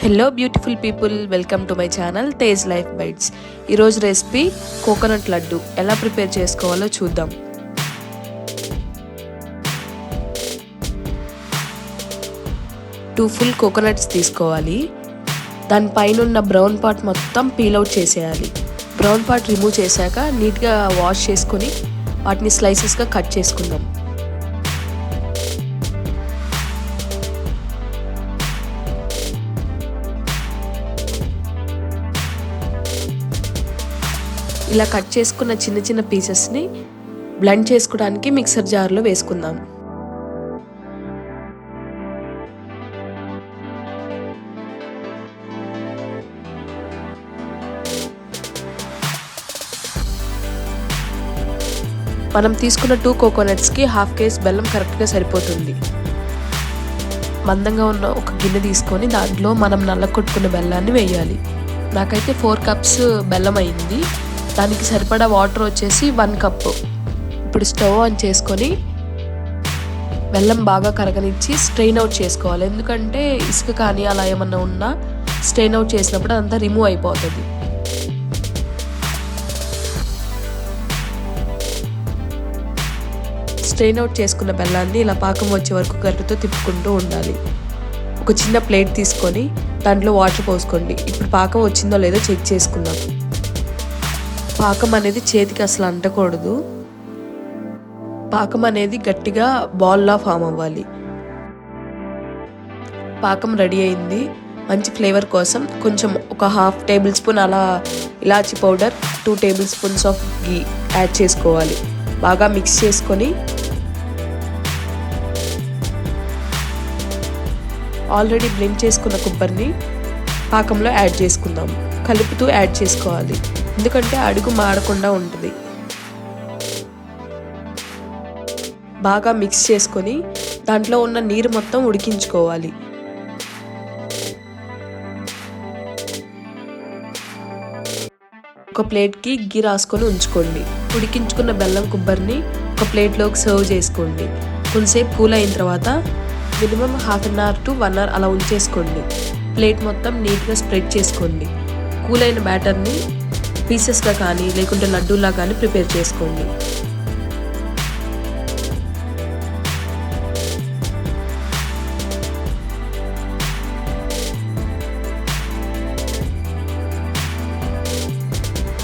Hello beautiful people, welcome to my channel Tej life bytes. ఈరోజు recipe coconut laddu ఎలా prepare చేసుకోవాలో చూద్దాం. టూ ఫుల్ కోకోనట్స్ తీసుకోవాలి. దానిపైన ఉన్న బ్రౌన్ పార్ట్ మొత్తం పీల్ అవుట్ చేసేయాలి. బ్రౌన్ పార్ట్ రిమూవ్ చేశాక నీట్గా వాష్ చేసుకొని వాటిని స్లైసెస్గా కట్ చేసుకుందాం. ఇలా కట్ చేసుకున్న చిన్న చిన్న పీసెస్ని బ్లెండ్ చేసుకోవడానికి మిక్సర్ జార్లో వేసుకుందాం. మనం తీసుకున్న 2 కోకోనట్స్కి ½ కేజీ బెల్లం కరెక్ట్గా సరిపోతుంది. మందంగా ఉన్న ఒక గిన్నె తీసుకొని దాంట్లో మనం నల్లకొట్టుకున్న బెల్లాన్ని వేయాలి. నాకైతే 4 కప్స్ బెల్లం అయింది. దానికి సరిపడా వాటర్ వచ్చేసి 1 కప్పు. ఇప్పుడు స్టవ్ ఆన్ చేసుకొని బెల్లం బాగా కరగనిచ్చి స్ట్రెయిన్ అవుట్ చేసుకోవాలి. ఎందుకంటే ఇసుక కానీ అలా ఏమన్నా ఉన్నా స్ట్రెయిన్ అవుట్ చేసినప్పుడు అదంతా రిమూవ్ అయిపోతుంది. స్ట్రెయిన్ అవుట్ చేసుకున్న బెల్లాన్ని ఇలా పాకం వచ్చే వరకు గరిటెతో తిప్పుకుంటూ ఉండాలి. ఒక చిన్న ప్లేట్ తీసుకొని దాంట్లో వాటర్ పోసుకోండి. ఇప్పుడు పాకం వచ్చిందో లేదో చెక్ చేసుకుందాం. పాకం అనేది చేతికి అసలు అంటకూడదు. పాకం అనేది గట్టిగా బాల్లా ఫామ్ అవ్వాలి. పాకం రెడీ అయింది. మంచి ఫ్లేవర్ కోసం కొంచెం ఒక ½ టేబుల్ స్పూన్ అలా ఇలాచీ powder, 2 tablespoons of ghee add చేసుకోవాలి. బాగా మిక్స్ చేసుకొని ఆల్రెడీ బ్లెండ్ చేసుకున్న కొబ్బరిని పాకంలో యాడ్ చేసుకుందాం. కలుపుతూ యాడ్ చేసుకోవాలి, ఎందుకంటే అడుగు మాడకుండా ఉంటుంది. బాగా మిక్స్ చేసుకొని దాంట్లో ఉన్న నీరు మొత్తం ఉడికించుకోవాలి. ఒక ప్లేట్కి గీ రాసుకొని ఉంచుకోండి. ఉడికించుకున్న బెల్లం కొబ్బరిని ఒక ప్లేట్లోకి సర్వ్ చేసుకోండి. కొంతసేపు కూల్ అయిన తర్వాత minimum ½ an hour to 1 hour అలా ఉంచేసుకోండి. ప్లేట్ మొత్తం నీట్గా స్ప్రెడ్ చేసుకోండి. కూల్ అయిన బ్యాటర్ని పీసెస్గా కానీ లేకుంటే లడ్డూలా కానీ ప్రిపేర్ చేసుకోండి.